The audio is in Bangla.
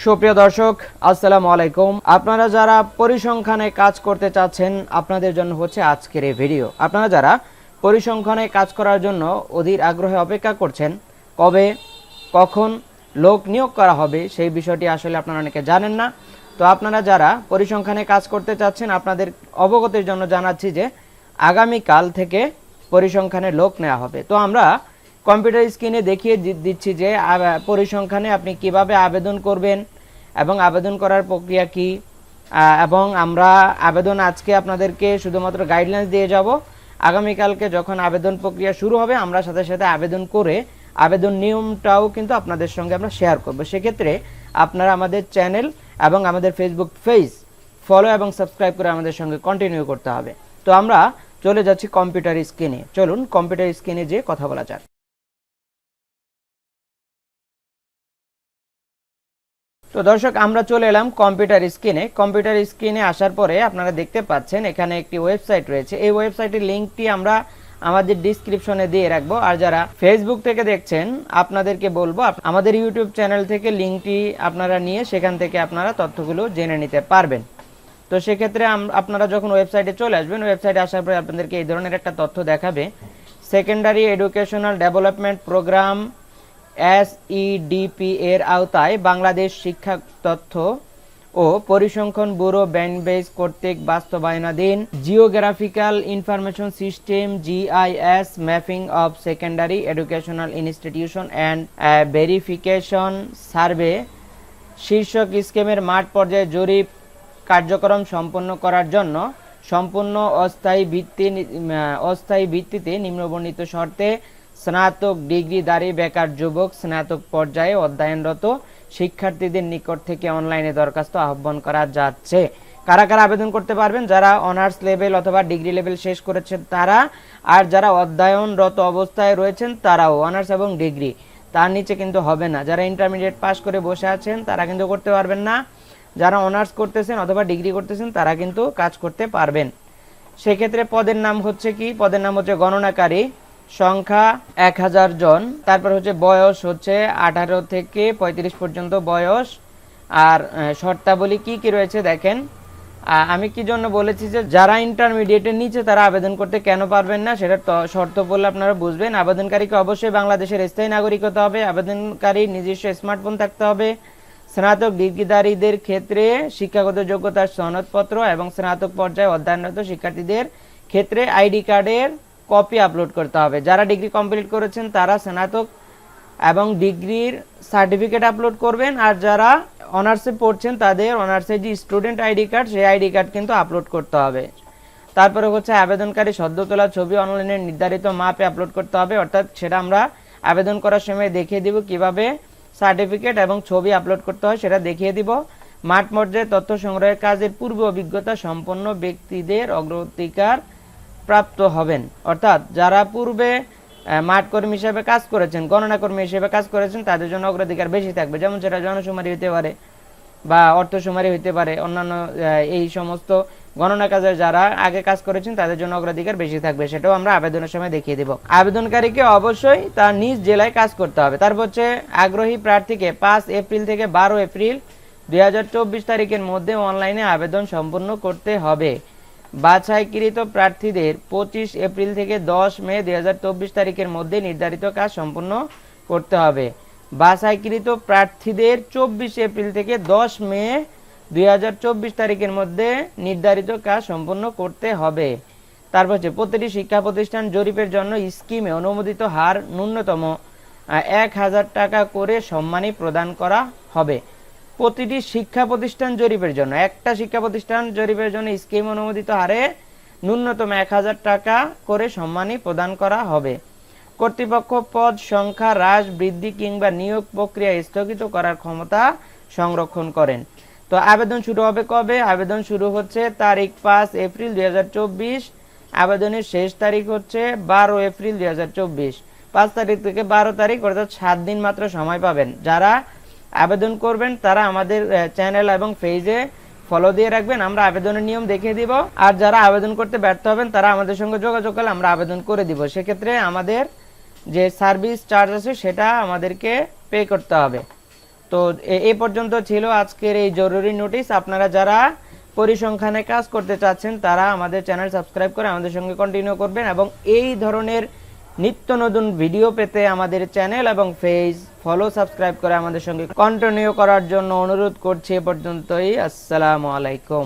সুপ্রিয় দর্শক, আসসালামু আলাইকুম। আপনারা যারা পরিসংখ্যানে কাজ করতে চাচ্ছেন, আপনাদের জন্য হচ্ছে আজকের এই ভিডিও। আপনারা যারা পরিসংখ্যানে কাজ করার জন্য অধীর আগ্রহে অপেক্ষা করছেন, কবে কখন লোক নিয়োগ করা হবে সেই বিষয়টি আসলে আপনারা অনেকে জানেন না। তো আপনারা যারা পরিসংখ্যানে কাজ করতে চাচ্ছেন, আপনাদের অবগতির জন্য জানাচ্ছি যে আগামীকাল থেকে পরিসংখ্যানে লোক নেওয়া হবে। তো আমরা কম্পিউটার স্ক্রিনে দেখিয়ে দিচ্ছি যে পরিসংখ্যানে আপনি কিভাবে আবেদন করবেন এবং আবেদন করার প্রক্রিয়া কি, এবং আমরা আবেদন আজকে আপনাদেরকে শুধুমাত্র গাইডলাইন্স দিয়ে যাব। আগামীকালকে যখন আবেদন প্রক্রিয়া শুরু হবে, আমরা সাথে সাথে আবেদন করে আবেদন নিয়মটাও কিন্তু আপনাদের সঙ্গে আমরা শেয়ার করব। সেক্ষেত্রে আপনারা আমাদের চ্যানেল এবং আমাদের ফেসবুক পেজ ফলো এবং সাবস্ক্রাইব করে আমাদের সঙ্গে কন্টিনিউ করতে হবে। তো আমরা চলে যাচ্ছি কম্পিউটার স্ক্রিনে। চলুন কম্পিউটার স্ক্রিনে যেয়ে কথা বলা যাক। তো দর্শক, আমরা চলে এলাম কম্পিউটার স্ক্রিনে। কম্পিউটার স্ক্রিনে আসার পরে আপনারা দেখতে পাচ্ছেন এখানে একটি ওয়েবসাইট রয়েছে। এই ওয়েবসাইটের লিঙ্কটি আমরা আমাদের ডিসক্রিপশনে দিয়ে রাখবো। আর যারা ফেসবুক থেকে দেখছেন, আপনাদেরকে বলবো আমাদের ইউটিউব চ্যানেল থেকে লিঙ্কটি আপনারা নিয়ে সেখান থেকে আপনারা তথ্যগুলো জেনে নিতে পারবেন। তো সেক্ষেত্রে আপনারা যখন ওয়েবসাইটে চলে আসবেন, ওয়েবসাইটে আসার পরে আপনাদেরকে এই ধরনের একটা তথ্য দেখাবে। Secondary educational development programme SEDP এর আওতায় বাংলাদেশ শিক্ষা তথ্য ও পরিসংখ্যান ব্যুরো ব্যাংবেজ কর্তৃক বাস্তবায়নাধীন geographical information system GIS mapping of secondary educational institution and verification survey শীর্ষক স্কিমের মাঠ পর্যায়ে জরিপ কার্যক্রম সম্পন্ন করার জন্য সম্পূর্ণ অস্থায়ী ভিত্তিতে নিম্নবর্ণিত শর্তে স্নাতক ডিগ্রিধারী বেকার যুবক স্নাতক পর্যায়ে অধ্যয়নরত শিক্ষার্থীদের নিকট থেকে অনলাইনে দরখাস্ত আহ্বান করা যাচ্ছে। কারা কারা আবেদন করতে পারবেন? যারা অনার্স লেভেল অথবা ডিগ্রি লেভেল শেষ করেছেন তারা, আর যারা অধ্যয়নরত অবস্থায় রয়েছেন তারাও। অনার্স এবং ডিগ্রি তার নিচে কিন্তু হবে না। যারা ইন্টারমিডিয়েট পাস করে বসে আছেন তারা কিন্তু করতে পারবেন না। যারা অনার্স করতেছেন অথবা ডিগ্রি করতেছেন তারা কিন্তু কাজ করতে পারবেন। সেক্ষেত্রে পদের নাম হচ্ছে কি? পদের নাম হচ্ছে গণনাকারী, সংখ্যা 1000 জন। তারপর হচ্ছে বয়স হচ্ছে 18 থেকে 35 পর্যন্ত বয়স। আর শর্তাবলী কি কি রয়েছে দেখেন। আমি কি জন্য বলেছি যে যারা ইন্টারমিডিয়েটের নিচে তারা আবেদন করতে কেন পারবেন না, সেটা শর্ত বললে আপনারা বুঝবেন। আবেদনকারীকে অবশ্যই বাংলাদেশের স্থায়ী নাগরিক হতে হবে। আবেদনকারীর নিজস্ব স্মার্টফোন থাকতে হবে। স্নাতক ডিগ্রিধারীদের ক্ষেত্রে শিক্ষাগত যোগ্যতার সনদপত্র এবং স্নাতক পর্যায়ে অধ্যয়নরত শিক্ষার্থীদের ক্ষেত্রে আইডি কার্ডের কপি আপলোড করতে হবে। যারা ডিগ্রি কমপ্লিট করেছেন তারা স্নাতক এবং ডিগ্রির সার্টিফিকেট আপলোড করবেন। আর যারা অনার্সে পড়ছেন তাদের অনার্সের যে স্টুডেন্ট আইডি কার্ড, সেই আইডি কার্ড কিন্তু আপলোড করতে হবে। তারপরে হচ্ছে আবেদনকারী সদ্য তোলা ছবি অনলাইনে নির্ধারিত মাপে আপলোড করতে হবে। অর্থাৎ সেটা আমরা আবেদন করার সময় দেখিয়ে দিব কিভাবে সার্টিফিকেট এবং ছবি আপলোড করতে হয়, সেটা দেখিয়ে দিব। মাঠ পর্যায়ে তথ্য সংগ্রহের কাজের পূর্ব অভিজ্ঞতা সম্পন্ন ব্যক্তিদের অগ্রাধিকার প্রাপ্ত হবেন। অর্থাৎ যারা পূর্বে মাঠ কর্মী হিসেবে কাজ করেছেন, গণনা কর্মী হিসেবে কাজ করেছেন, তাদের জন্য অগ্রাধিকার বেশি থাকবে। যেমন সেটা জনশুমারি হতে পারে বা অর্থশুমারি হতে পারে, অন্যান্য এই সমস্ত গণনা কাজে যারা আগে কাজ করেছেন তাদের জন্য অগ্রাধিকার বেশি থাকবে। সেটাও আমরা আবেদনের সময় দেখিয়ে দেব। আবেদনকারীকে অবশ্যই তার নিজ জেলায় কাজ করতে হবে। তারপর হচ্ছে আগ্রহী প্রার্থীকে 5 এপ্রিল থেকে 12 এপ্রিল 2024 তারিখের মধ্যে অনলাইনে আবেদন সম্পন্ন করতে হবে। বাছাইকৃত প্রার্থীদের 25 এপ্রিল থেকে 10 মে 2024 তারিখের মধ্যে নির্ধারিত কাজ সম্পন্ন করতে হবে। বাছাইকৃত প্রার্থীদের 24 এপ্রিল থেকে 10 মে 2024 তারিখের মধ্যে নির্ধারিত কাজ সম্পন্ন করতে হবে। তারপর হচ্ছে প্রতিটি শিক্ষা প্রতিষ্ঠান জরিপের জন্য স্কিমে অনুমোদিত হার ন্যূনতম 1000 টাকা করে সম্মানী প্রদান করা হবে। প্রতিটি শিক্ষা প্রতিষ্ঠান জরিপের জন্য, একটা শিক্ষা প্রতিষ্ঠান জরিপের জন্য স্কিম অনুমোদিত হারে ন্যূনতম 1000 টাকা করে সম্মানী প্রদান করা হবে। কর্তৃপক্ষ পদ সংখ্যা হ্রাস, বৃদ্ধি কিংবা নিয়োগ প্রক্রিয়া স্থগিত করার ক্ষমতা সংরক্ষণ করেন। তো আবেদন শুরু হবে কবে? আবেদন শুরু হচ্ছে তারিখ 5 এপ্রিল 2024। আবেদনের শেষ তারিখ হচ্ছে 12 এপ্রিল 2024। 5 তারিখ থেকে 12 তারিখ, অর্থাৎ 7 দিন মাত্র সময় পাবেন। যারা আবেদন করবেন তারা আমাদের চ্যানেল এবং পেজে ফলো দিয়ে রাখবেন, আমরা আবেদনের নিয়ম দেখিয়ে দিব। আর যারা আবেদন করতে ব্যর্থ হবেন তারা আমাদের সঙ্গে যোগাযোগ করলে আমরা আবেদন করে দিব। সেক্ষেত্রে আমাদের যে সার্ভিস চার্জ আছে সেটা আমাদেরকে পে করতে হবে। তো তো এ পর্যন্ত ছিল আজকের এই জরুরি নোটিশ। আপনারা যারা পরিসংখ্যানে কাজ করতে চাচ্ছেন তারা আমাদের চ্যানেল সাবস্ক্রাইব করে আমাদের সঙ্গে কন্টিনিউ করবেন, এবং এই ধরনের নিত্য নতুন ভিডিও পেতে আমাদের চ্যানেল এবং পেজ ফলো সাবস্ক্রাইব করে আমাদের সঙ্গে কন্টিনিউ করার জন্য অনুরোধ করছি। এ পর্যন্তই, আসসালামু আলাইকুম।